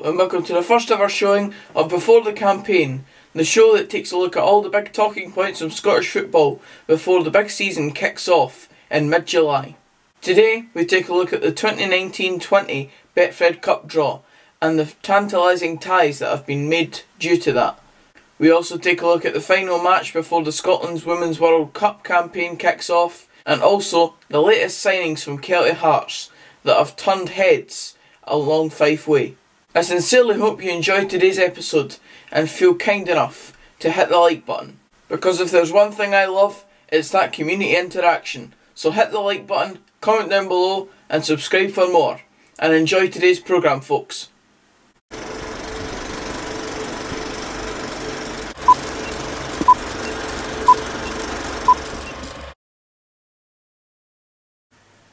Hello and welcome to the first ever showing of Before the Campaign, the show that takes a look at all the big talking points of Scottish football before the big season kicks off in mid-July. Today we take a look at the 2019-20 Betfred Cup draw and the tantalising ties that have been made due to that. We also take a look at the final match before the Scotland's Women's World Cup campaign kicks off, and also the latest signings from Kelty Hearts that have turned heads along Fife Way. I sincerely hope you enjoyed today's episode and feel kind enough to hit the like button, because if there's one thing I love, it's that community interaction. So hit the like button, comment down below and subscribe for more, and enjoy today's programme, folks.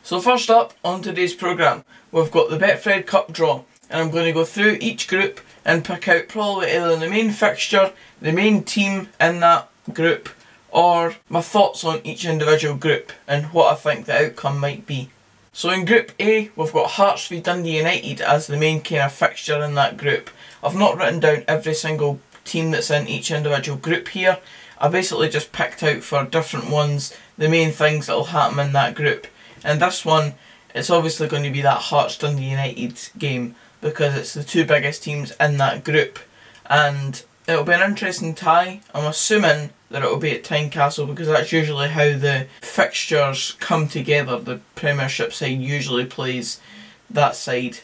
So first up on today's programme, we've got the Betfred Cup draw, and I'm going to go through each group and pick out probably either the main fixture, the main team in that group, or my thoughts on each individual group and what I think the outcome might be. So in Group A, we've got Hearts v Dundee United as the main kind of fixture in that group. I've not written down every single team that's in each individual group here. I basically just picked out for different ones the main things that will happen in that group. And this one, it's obviously going to be that Hearts Dundee United game, because it's the two biggest teams in that group, and it'll be an interesting tie. I'm assuming that it'll be at Tynecastle because that's usually how the fixtures come together. The Premiership side usually plays that side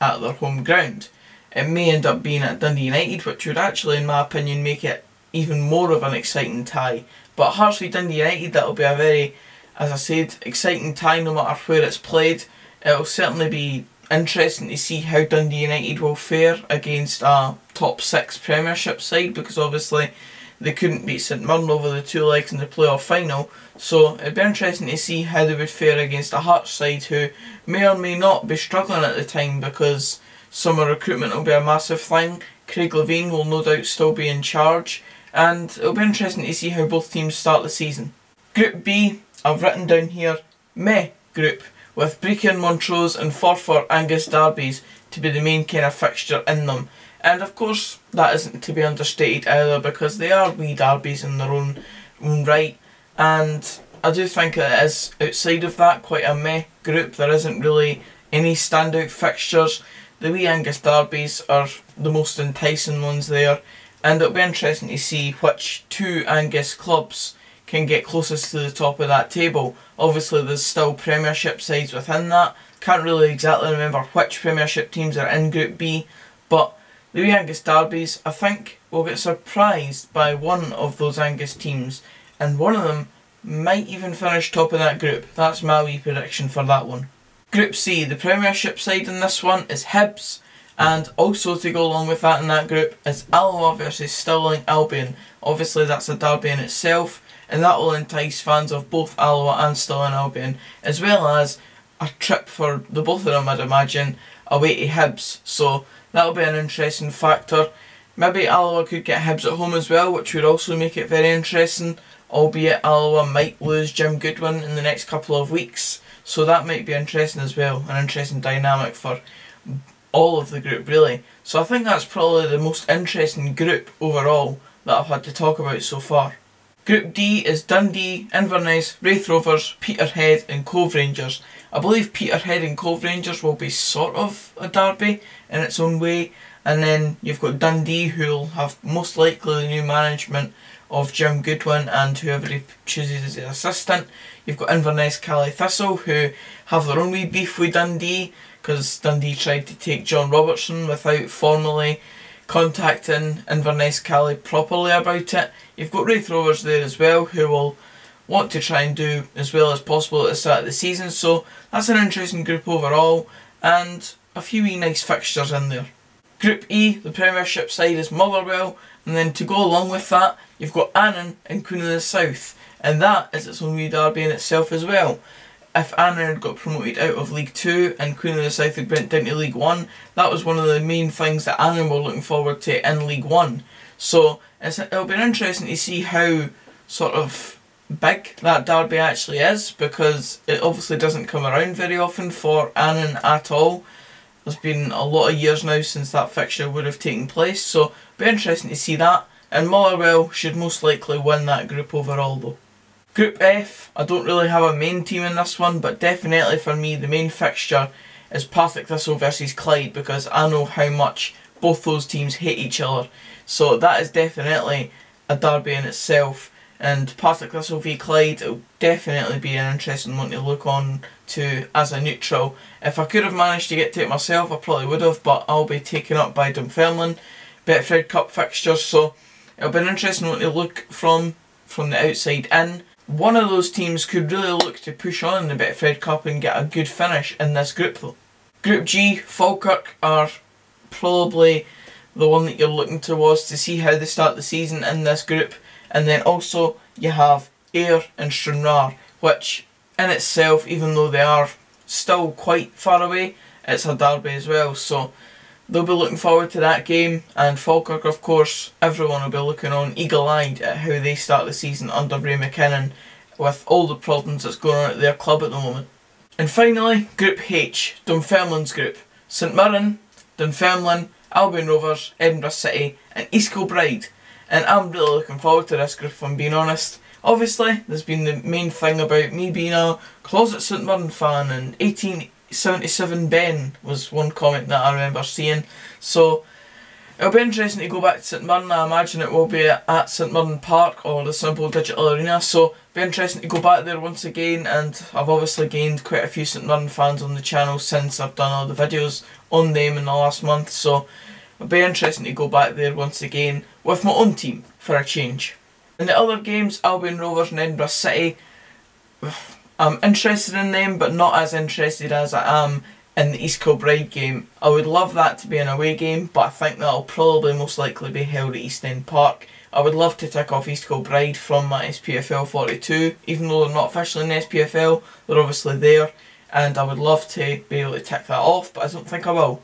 at their home ground. It may end up being at Dundee United, which would actually, in my opinion, make it even more of an exciting tie. But Hearts v Dundee United, that'll be a very, as I said, exciting tie no matter where it's played. It'll certainly be interesting to see how Dundee United will fare against a top 6 Premiership side, because obviously they couldn't beat St Mirren over the 2 legs in the playoff final, so it'd be interesting to see how they would fare against a Hearts side who may or may not be struggling at the time, because summer recruitment will be a massive thing. Craig Levein will no doubt still be in charge, and it'll be interesting to see how both teams start the season. Group B, I've written down here, meh group, with Brechin, Montrose and Forfar Angus derbies to be the main kind of fixture in them. And of course that isn't to be understated either, because they are wee derbies in their own right, and I do think it is, outside of that, quite a meh group. There isn't really any standout fixtures. The wee Angus derbies are the most enticing ones there, and it'll be interesting to see which two Angus clubs can get closest to the top of that table. Obviously there's still Premiership sides within that. Can't really exactly remember which Premiership teams are in Group B, but the wee Angus derbies, I think we'll get surprised by one of those Angus teams, and one of them might even finish top of that group. That's my wee prediction for that one. Group C, the Premiership side in this one is Hibs, and also to go along with that in that group is Alloa versus Stirling Albion. Obviously that's a derby in itself, and that will entice fans of both Alloa and Stirling Albion, as well as a trip for the both of them, I'd imagine, away to Hibs. So that'll be an interesting factor. Maybe Alloa could get Hibs at home as well, which would also make it very interesting, albeit Alloa might lose Jim Goodwin in the next couple of weeks, so that might be interesting as well, an interesting dynamic for all of the group really. So I think that's probably the most interesting group overall that I've had to talk about so far. Group D is Dundee, Inverness, Raith Rovers, Peterhead and Cove Rangers. I believe Peterhead and Cove Rangers will be sort of a derby in its own way, and then you've got Dundee, who will have most likely the new management of Jim Goodwin and whoever he chooses as his assistant. You've got Inverness Caley Thistle, who have their own wee beef with Dundee, because Dundee tried to take John Robertson without formally contacting Inverness Caley properly about it. You've got Raith Rovers there as well, who will want to try and do as well as possible at the start of the season, so that's an interesting group overall, and a few wee nice fixtures in there. Group E, the Premiership side is Motherwell, and then to go along with that you've got Annan and Queen of the South, and that is its own wee derby in itself as well. If Annan had got promoted out of League 2 and Queen of the South had went down to League 1, that was one of the main things that Annan were looking forward to in League 1. So it'll be interesting to see how sort of big that derby actually is, because it obviously doesn't come around very often for Annan at all. there's been a lot of years now since that fixture would have taken place, so it'll be interesting to see that. And Motherwell should most likely win that group overall though. Group F, I don't really have a main team in this one, but definitely for me the main fixture is Partick Thistle versus Clyde, because I know how much both those teams hate each other. So that is definitely a derby in itself, and Partick Thistle v Clyde will definitely be an interesting one to look on to as a neutral. If I could have managed to get to it myself, I probably would have, but I'll be taken up by Dunfermline Betfred Cup fixtures, so it'll be an interesting one to look from the outside in. One of those teams could really look to push on in the Betfred Cup and get a good finish in this group though. Group G, Falkirk are probably the one that you're looking towards to see how they start the season in this group. And then also you have Ayr and Stranraer, which in itself, even though they are still quite far away, it's a derby as well. So they'll be looking forward to that game, and Falkirk, of course, everyone will be looking on eagle-eyed at how they start the season under Ray McKinnon with all the problems that's going on at their club at the moment. And finally, Group H, Dunfermline's group. St Mirren, Dunfermline, Albion Rovers, Edinburgh City and East Kilbride. And I'm really looking forward to this group if I'm being honest. Obviously, there's been the main thing about me being a closet St Mirren fan, and 1877 Ben was one comment that I remember seeing. So it'll be interesting to go back to St Mirren. I imagine it will be at St Mirren Park or the Simple Digital Arena, so it'll be interesting to go back there once again. And I've obviously gained quite a few St Mirren fans on the channel since I've done all the videos on them in the last month, so it'll be interesting to go back there once again with my own team for a change. In the other games, Albion Rovers and Edinburgh City, I'm interested in them, but not as interested as I am in the East Kilbride game. I would love that to be an away game, but I think that'll probably most likely be held at East End Park. I would love to tick off East Kilbride from my SPFL 42, even though they're not officially in the SPFL, they're obviously there, and I would love to be able to tick that off, but I don't think I will.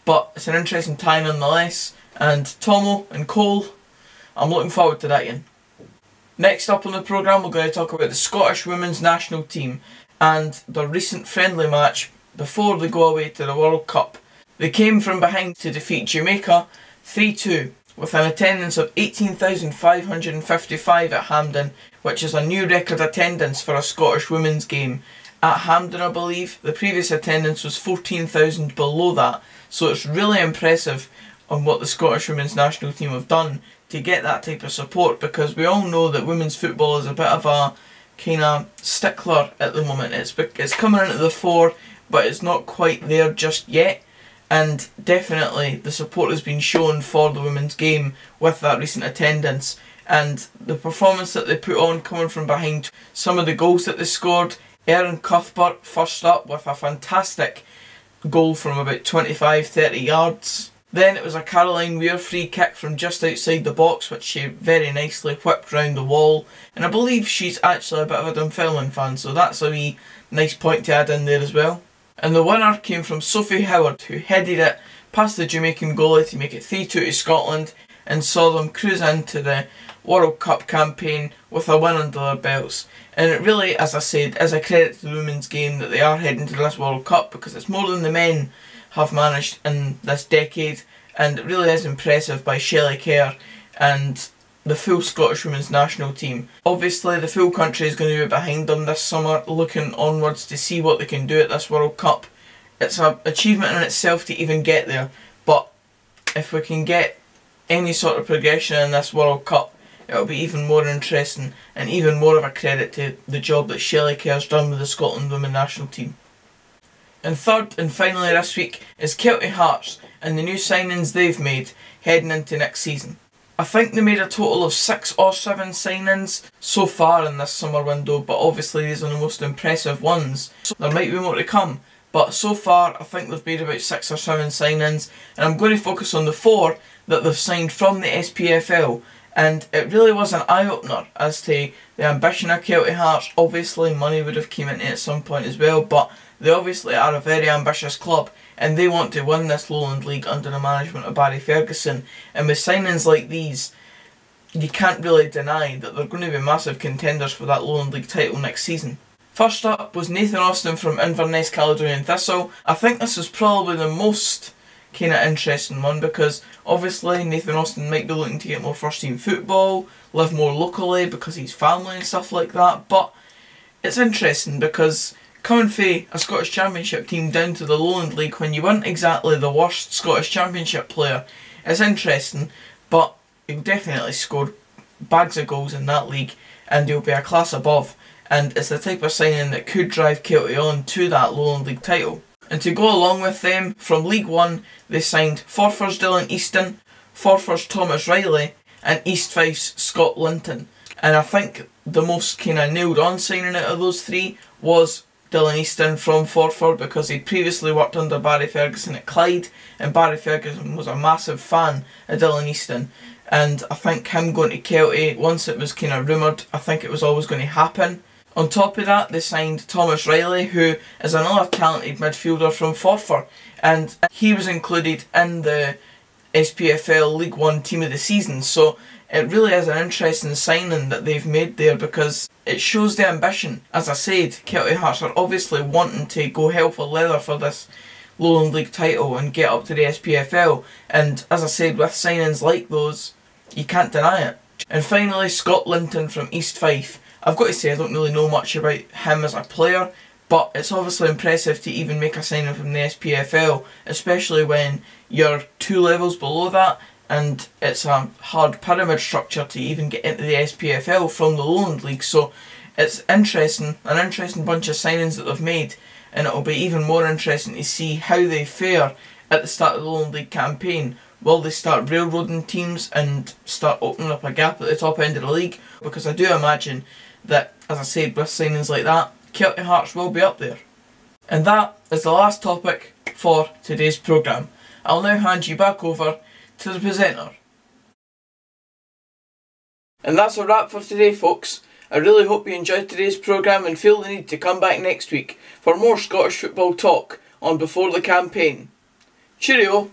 But it's an interesting tie nonetheless, and Tomo and Cole, I'm looking forward to that, Ian. Next up on the programme, we're going to talk about the Scottish Women's National Team and their recent friendly match before they go away to the World Cup. They came from behind to defeat Jamaica 3-2 with an attendance of 18,555 at Hampden, which is a new record attendance for a Scottish women's game. At Hampden, I believe, the previous attendance was 14,000 below that, so it's really impressive on what the Scottish Women's National Team have done to get that type of support, because we all know that women's football is a bit of a kind of stickler at the moment. It's coming into the fore, but it's not quite there just yet, and definitely the support has been shown for the women's game with that recent attendance and the performance that they put on coming from behind. Some of the goals that they scored, Erin Cuthbert first up with a fantastic goal from about 25-30 yards. Then it was a Caroline Weir free kick from just outside the box, which she very nicely whipped round the wall, and I believe she's actually a bit of a Dunfermline fan, so that's a wee nice point to add in there as well. And the winner came from Sophie Howard, who headed it past the Jamaican goalie to make it 3-2 to Scotland and saw them cruise into the World Cup campaign with a win under their belts. And it really, as I said, is a credit to the women's game that they are heading to this World Cup, because it's more than the men have managed in this decade, and it really is impressive by Shelley Kerr and the full Scottish Women's National Team. Obviously the full country is going to be behind them this summer, looking onwards to see what they can do at this World Cup. It's an achievement in itself to even get there, but if we can get any sort of progression in this World Cup, it'll be even more interesting and even more of a credit to the job that Shelley Kerr's done with the Scotland Women's National Team. And third and finally this week is Kelty Hearts and the new signings they've made heading into next season. I think they made a total of 6 or 7 signings so far in this summer window, but obviously these are the most impressive ones, so there might be more to come. But so far I think they've made about 6 or 7 signings, and I'm going to focus on the 4 that they've signed from the SPFL. And it really was an eye-opener as to the ambition of Kelty Hearts. Obviously money would have came into it at some point as well, but they obviously are a very ambitious club and they want to win this Lowland League under the management of Barry Ferguson. And with signings like these, you can't really deny that they're going to be massive contenders for that Lowland League title next season. First up was Nathan Austin from Inverness Caledonian Thistle. I think this is probably the most kind of interesting one because obviously Nathan Austin might be looking to get more first team football, live more locally because he's family and stuff like that, but it's interesting because coming from a Scottish Championship team down to the Lowland League when you weren't exactly the worst Scottish Championship player, it's interesting, but he'll definitely score bags of goals in that league and he'll be a class above, and it's the type of signing that could drive Kelty on to that Lowland League title. And to go along with them, from League 1, they signed Forfar's Dylan Easton, Forfar's Thomas Riley, and East Fife's Scott Linton. And I think the most kind of nailed on signing out of those three was Dylan Easton from Forfar, because he'd previously worked under Barry Ferguson at Clyde, and Barry Ferguson was a massive fan of Dylan Easton. And I think him going to Kelty, once it was kind of rumoured, I think it was always going to happen. On top of that, they signed Thomas Riley, who is another talented midfielder from Forfar, and he was included in the SPFL League 1 Team of the Season, so it really is an interesting signing that they've made there because it shows the ambition. As I said, Kelty Hearts are obviously wanting to go hell for leather for this Lowland League title and get up to the SPFL, and as I said, with signings like those, you can't deny it. And finally, Scott Linton from East Fife. I've got to say I don't really know much about him as a player, but it's obviously impressive to even make a signing from the SPFL, especially when you're 2 levels below that, and it's a hard pyramid structure to even get into the SPFL from the Lowland League. So it's interesting, an interesting bunch of signings that they've made, and it'll be even more interesting to see how they fare at the start of the Lowland League campaign. Will they start railroading teams and start opening up a gap at the top end of the league? Because I do imagine that, as I said, with signings like that, Kelty Hearts will be up there. And that is the last topic for today's programme. I'll now hand you back over to the presenter. And that's a wrap for today, folks. I really hope you enjoyed today's programme and feel the need to come back next week for more Scottish football talk on Before the Campaign. Cheerio!